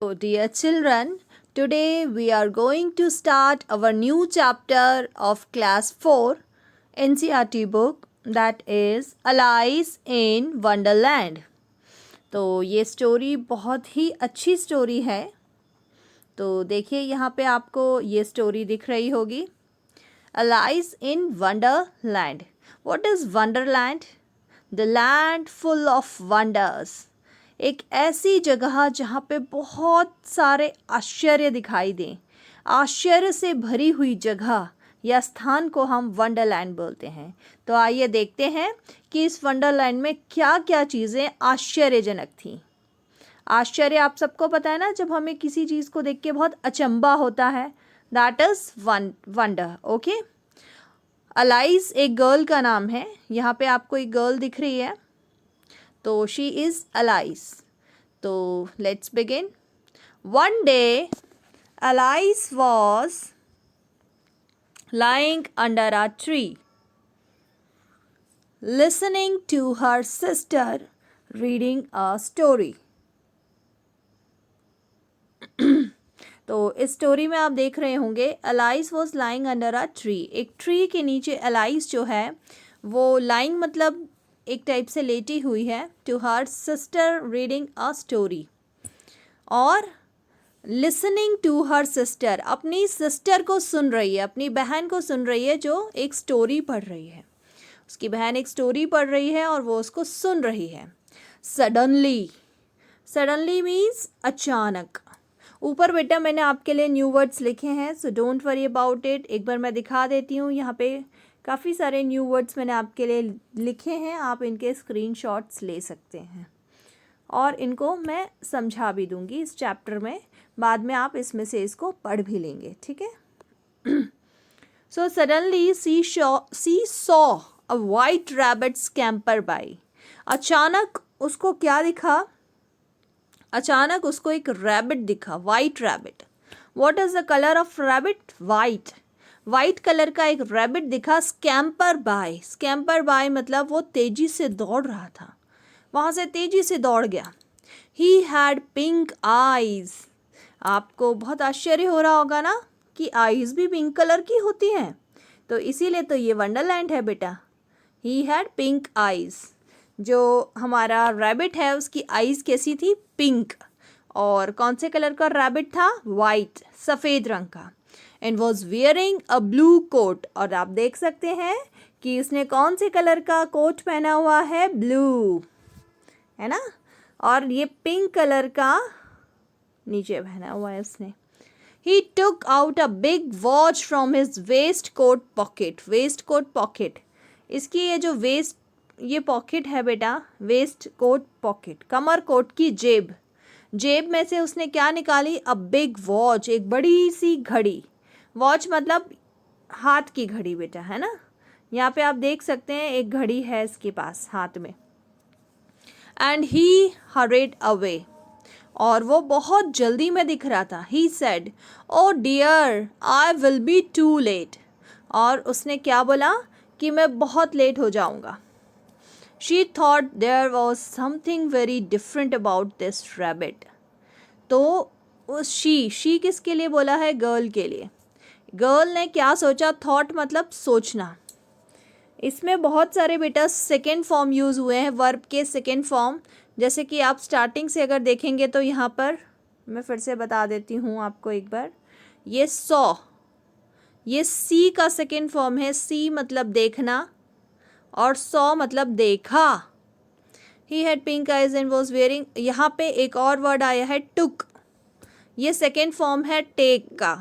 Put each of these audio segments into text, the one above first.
So, dear children, today we are going to start our new chapter of class 4 NCERT book, that is Alice in Wonderland. तो ये story बहुत ही अच्छी story है. तो देखिए यहाँ पे आपको ये स्टोरी दिख रही होगी. Alice in Wonderland. What is Wonderland? The land full of wonders. एक ऐसी जगह जहाँ पे बहुत सारे आश्चर्य दिखाई दें. आश्चर्य से भरी हुई जगह या स्थान को हम वंडरलैंड बोलते हैं. तो आइए देखते हैं कि इस वंडरलैंड में क्या क्या चीज़ें आश्चर्यजनक थीं. आश्चर्य आप सबको पता है ना, जब हमें किसी चीज़ को देख के बहुत अचंभा होता है, that is wonder. Okay, Alice एक गर्ल का नाम है. यहाँ पे आपको एक गर्ल दिख रही है, तो शी इज़ अलाइस. तो let's begin. One day Alice was lying under a tree, listening to her sister reading a story. तो इस स्टोरी में आप देख रहे होंगे Alice was lying under a tree. एक ट्री के नीचे अलाइस जो है वो लाइंग मतलब एक टाइप से लेटी हुई है. To her sister reading a story, और लिसनिंग टू हर सिस्टर, अपनी सिस्टर को सुन रही है, अपनी बहन को सुन रही है जो एक स्टोरी पढ़ रही है. उसकी बहन एक स्टोरी पढ़ रही है और वो उसको सुन रही है. सडनली, सडनली मीन्स अचानक. ऊपर बेटा मैंने आपके लिए न्यू वर्ड्स लिखे हैं, so don't worry about it. एक बार मैं दिखा देती हूँ. यहाँ पे काफ़ी सारे न्यू वर्ड्स मैंने आपके लिए लिखे हैं. आप इनके स्क्रीनशॉट्स ले सकते हैं और इनको मैं समझा भी दूंगी इस चैप्टर में. बाद में आप इसमें से इसको पढ़ भी लेंगे, ठीक है. So suddenly she saw a white rabbit scamper by. अचानक उसको क्या दिखा? अचानक उसको एक रैबिट दिखा, white rabbit. What is the colour of rabbit? White. White colour का एक रैबिट दिखा. स्कैम्पर बाय, स्कैम्पर बाय मतलब वो तेजी से दौड़ रहा था, वहाँ से तेजी से दौड़ गया. He had pink eyes. आपको बहुत आश्चर्य हो रहा होगा ना कि आईज भी पिंक कलर की होती हैं, तो इसीलिए तो ये वंडरलैंड है बेटा. He had pink eyes. जो हमारा रैबिट है उसकी आईज कैसी थी? पिंक. और कौन से कलर का रैबिट था? वाइट, सफ़ेद रंग का. And was wearing a blue coat. और आप देख सकते हैं कि उसने कौन से कलर का कोट पहना हुआ है? ब्लू, है ना. और ये पिंक कलर का नीचे पहना हुआ है उसने. He took out a big watch from his waistcoat pocket. waistcoat pocket, इसकी ये जो ये पॉकेट है बेटा, वेस्ट कोट पॉकेट, कमर कोट की जेब. जेब में से उसने क्या निकाली? अ बिग वॉच, एक बड़ी सी घड़ी. वॉच मतलब हाथ की घड़ी बेटा, है ना. यहाँ पे आप देख सकते हैं एक घड़ी है इसके पास हाथ में. एंड ही हरेड अवे, और वो बहुत जल्दी में दिख रहा था. He said, oh dear I will be too late. और उसने क्या बोला? कि मैं बहुत लेट हो जाऊंगा. She thought there was something very different about this rabbit. तो उस शी किसके लिए बोला है? गर्ल के लिए. गर्ल ने क्या सोचा? थॉट मतलब सोचना. इसमें बहुत सारे बेटा सेकेंड फॉर्म यूज़ हुए हैं, वर्ब के सेकेंड फॉर्म. जैसे कि आप स्टार्टिंग से अगर देखेंगे तो यहाँ पर मैं फिर से बता देती हूँ आपको एक बार. ये सॉ, ये सी का सेकेंड फॉर्म है. सी मतलब देखना और सॉ मतलब देखा. He had pink eyes and was wearing. यहाँ पे एक और वर्ड आया है टुक. ये सेकेंड फॉर्म है टेक का.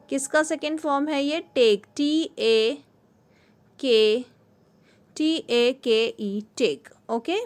किसका सेकेंड फॉर्म है ये? टेक. TAKE, take. ओके,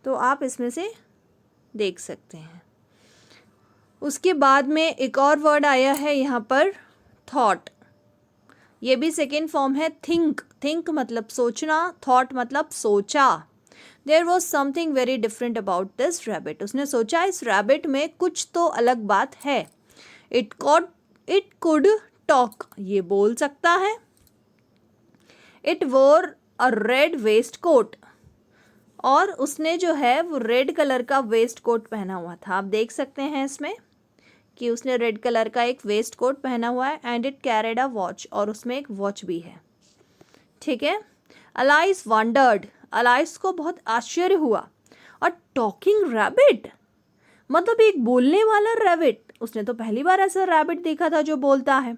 तो आप इसमें से देख सकते हैं. उसके बाद में एक और वर्ड आया है यहाँ पर थॉट. ये भी सेकेंड फॉर्म है थिंक. थिंक मतलब सोचना, थॉट मतलब सोचा. There was something very different about this rabbit. उसने सोचा इस रैबिट में कुछ तो अलग बात है. इट कुड टॉक, ये बोल सकता है. इट वोर अ रेड वेस्ट कोट, और उसने जो है वो रेड कलर का वेस्ट कोट पहना हुआ था। आप देख सकते हैं इसमें कि उसने रेड कलर का एक वेस्ट कोट पहना हुआ है and it carried a watch, और उसमें एक वॉच भी है। ठीक है। अलाइस वंडर्ड, अलाइस को बहुत आश्चर्य हुआ। अ टॉकिंग रैबिट, मतलब एक बोलने वाला रैबिट, उसने तो पहली बार ऐसा रैबिट देखा था जो बोलता है।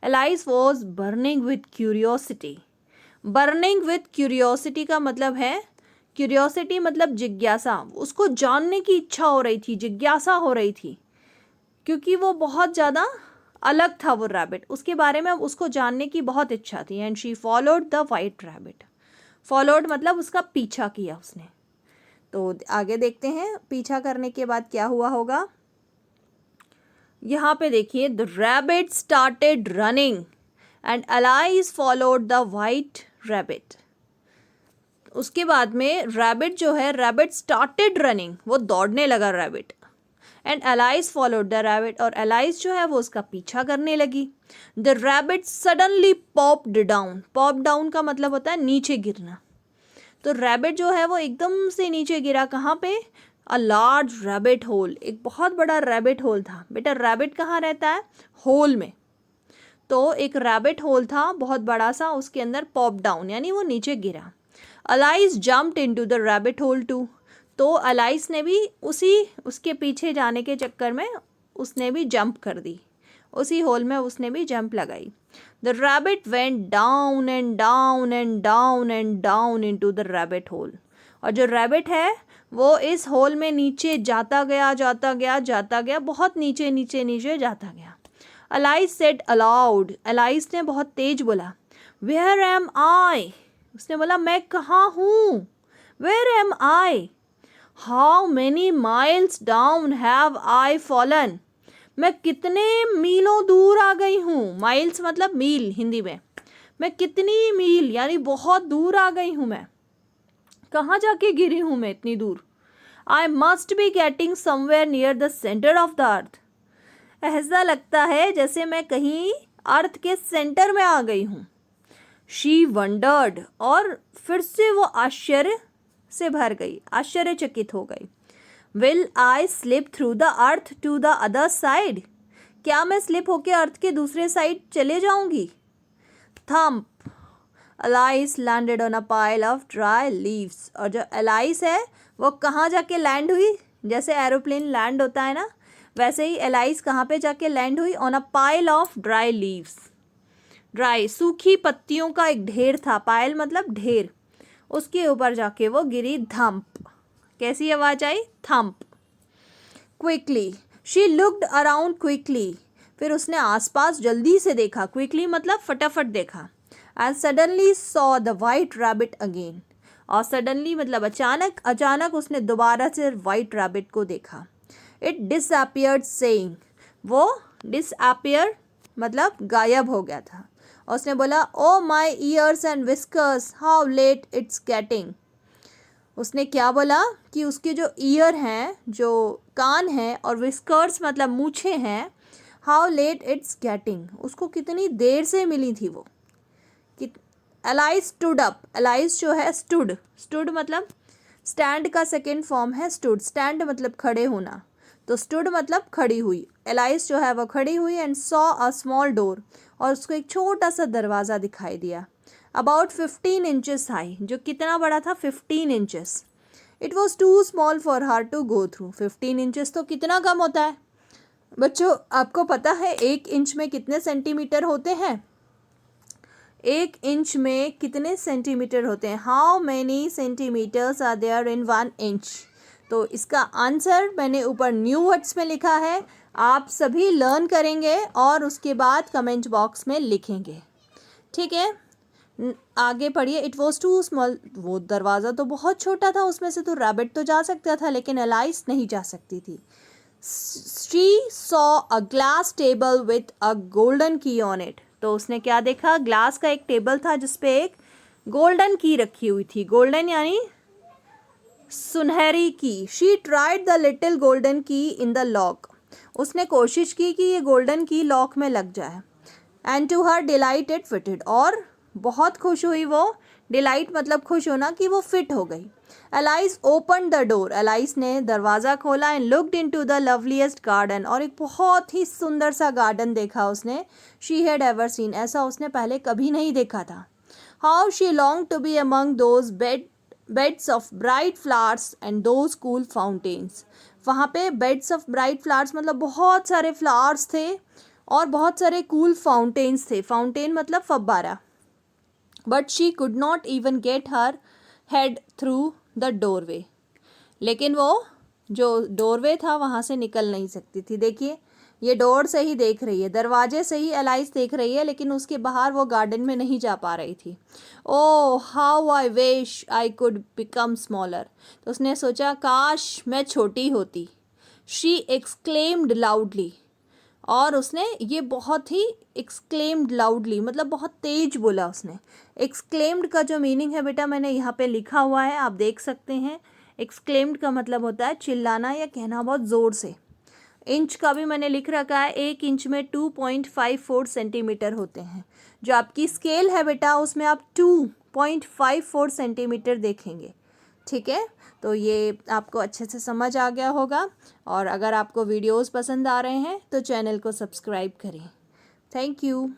Alice was burning with curiosity. Burning with curiosity का मतलब है, क्यूरियोसिटी मतलब जिज्ञासा, उसको जानने की इच्छा हो रही थी, जिज्ञासा हो रही थी, क्योंकि वो बहुत ज़्यादा अलग था वो रैबिट, उसके बारे में उसको जानने की बहुत इच्छा थी। And she followed the white rabbit. Followed मतलब उसका पीछा किया उसने। तो आगे देखते हैं पीछा करने के बाद क्या हुआ होगा। यहाँ पे देखिए, the rabbit started running and Alice followed the white rabbit. उसके बाद में रैबिट जो है, रैबिट स्टार्टेड रनिंग, वो दौड़ने लगा rabbit, and alias followed the rabbit, और एलाइस जो है वो उसका पीछा करने लगी। The rabbit suddenly popped down. Pop down का मतलब होता है नीचे गिरना। तो रैबिट जो है वो एकदम से नीचे गिरा। कहाँ पे? अ लार्ज रैबिट होल, एक बहुत बड़ा रैबिट होल था। बेटा रैबिट कहाँ रहता है? होल में। तो एक रैबिट होल था बहुत बड़ा सा, उसके अंदर पॉप डाउन यानी वो नीचे गिरा। Alice jumped into the rabbit hole too. तो अलाइस ने भी उसके पीछे जाने के चक्कर में उसने भी जंप कर दी, उसी होल में उसने भी जंप लगाई। The rabbit went down and down and down and down into the rabbit whole. और जो रैबिट है वो इस होल में नीचे जाता गया, जाता गया, जाता गया, बहुत नीचे नीचे नीचे जाता गया। अलाइस सेड अलाउड, अलाइस ने बहुत तेज बोला, वेयर एम आई। उसने बोला मैं कहाँ हूँ? Where am I? How many miles down have I fallen. मैं कितने मीलों दूर आ गई हूँ। माइल्स मतलब मील हिंदी में। मैं कितनी मील यानी बहुत दूर आ गई हूँ मैं। कहाँ जाके गिरी हूँ मैं इतनी दूर? I must be getting somewhere near the centre of the earth. ऐसा लगता है जैसे मैं कहीं अर्थ के सेंटर में आ गई हूँ। शी वंडर्ड, और फिर से वो आश्चर्य से भर गई, आश्चर्यचकित हो गई। Will I slip through the earth to the other side. क्या मैं स्लिप होके अर्थ के दूसरे साइड चले जाऊंगी? Thump, Alice landed on a pile of dry leaves. और जो एलाइस है वो कहाँ जाके लैंड हुई? जैसे एरोप्लेन लैंड होता है ना, वैसे ही एलाइस कहाँ पे जाके लैंड हुई? On a pile of dry leaves. Dry सूखी पत्तियों का एक ढेर था, पायल मतलब ढेर, उसके ऊपर जाके वो गिरी। धम्प, कैसी आवाज आई? Thump. Quickly, she looked around quickly, फिर उसने आसपास जल्दी से देखा। क्विकली मतलब फटाफट देखा। And suddenly saw the white rabbit again, और सडनली मतलब अचानक, अचानक उसने दोबारा से वाइट रैबिट को देखा। इट डिसअपियर्ड सेइंग, वो डिसअपियर मतलब गायब हो गया था। और उसने बोला, oh my ears and whiskers how late it's getting. उसने क्या बोला कि उसके जो ईयर हैं, जो कान हैं, और विस्कर्स मतलब मूछें हैं, हाउ लेट इट्स गेटिंग, उसको कितनी देर से मिली थी वो। एलाइस स्टूड अप, एलाइस जो है स्टूड, स्टूड मतलब स्टैंड का सेकेंड फॉर्म है स्टूड। स्टैंड मतलब खड़े होना, तो स्टूड मतलब खड़ी हुई। एलाइस जो है वो खड़ी हुई। And saw a small door, और उसको एक छोटा सा दरवाज़ा दिखाई दिया। अबाउट 15 इंचेस हाई, जो कितना बड़ा था? 15 inches. It was too small for her to go through. 15 inches तो कितना कम होता है बच्चों? आपको पता है 1 इंच में कितने सेंटीमीटर होते हैं? 1 इंच में कितने सेंटीमीटर होते हैं? How many centimetres are there in 1 inch? तो इसका आंसर मैंने ऊपर न्यू वर्ड्स में लिखा है, आप सभी लर्न करेंगे और उसके बाद कमेंट बॉक्स में लिखेंगे। ठीक है, आगे पढ़िए। इट वॉज टू स्मॉल, वो दरवाज़ा तो बहुत छोटा था, उसमें से तो रैबिट तो जा सकता था, लेकिन एलाइस नहीं जा सकती थी। She saw a glass table with a golden की ऑन इट। तो उसने क्या देखा? ग्लास का एक टेबल था जिसपे एक गोल्डन की रखी हुई थी। गोल्डन यानी सुनहरी की। She tried the little golden की इन द लॉक। उसने कोशिश की कि ये गोल्डन की लॉक में लग जाए। And to her delight it fitted, और बहुत खुश हुई वो। डिलाइट मतलब खुश होना, कि वो फिट हो गई। Alias open the door, alias ने दरवाज़ा खोला and looked into the loveliest garden, और एक बहुत ही सुंदर सा गार्डन देखा उसने. शी हैड एवर सीन, ऐसा उसने पहले कभी नहीं देखा था. How she long to be among those beds of bright flowers and those cool fountains. वहाँ पे बेड्स ऑफ ब्राइट फ्लावर्स मतलब बहुत सारे फ्लावर्स थे और बहुत सारे कूल फाउंटेन्स थे. फाउंटेन मतलब फब्बारा. But she could not even get her head through the doorway, लेकिन वो जो डोरवे था वहाँ से निकल नहीं सकती थी. देखिए ये डोर से ही देख रही है, दरवाजे से ही एलाइस देख रही है, लेकिन उसके बाहर वो गार्डन में नहीं जा पा रही थी. Oh how I wish I could become smaller, तो उसने सोचा काश मैं छोटी होती. शी एक्सक्लेम्ड लाउडली, और उसने ये बहुत ही एक्सक्लेम्ड लाउडली मतलब बहुत तेज बोला उसने. एक्सक्लेम्ड का जो मीनिंग है बेटा मैंने यहाँ पे लिखा हुआ है, आप देख सकते हैं. एक्सक्लेम्ड का मतलब होता है चिल्लाना या कहना बहुत ज़ोर से. इंच का भी मैंने लिख रखा है, 1 इंच में 2.54 सेंटीमीटर होते हैं. जो आपकी स्केल है बेटा उसमें आप 2.54 सेंटीमीटर देखेंगे. ठीक है, तो ये आपको अच्छे से समझ आ गया होगा. और अगर आपको वीडियोस पसंद आ रहे हैं तो चैनल को सब्सक्राइब करें. Thank you.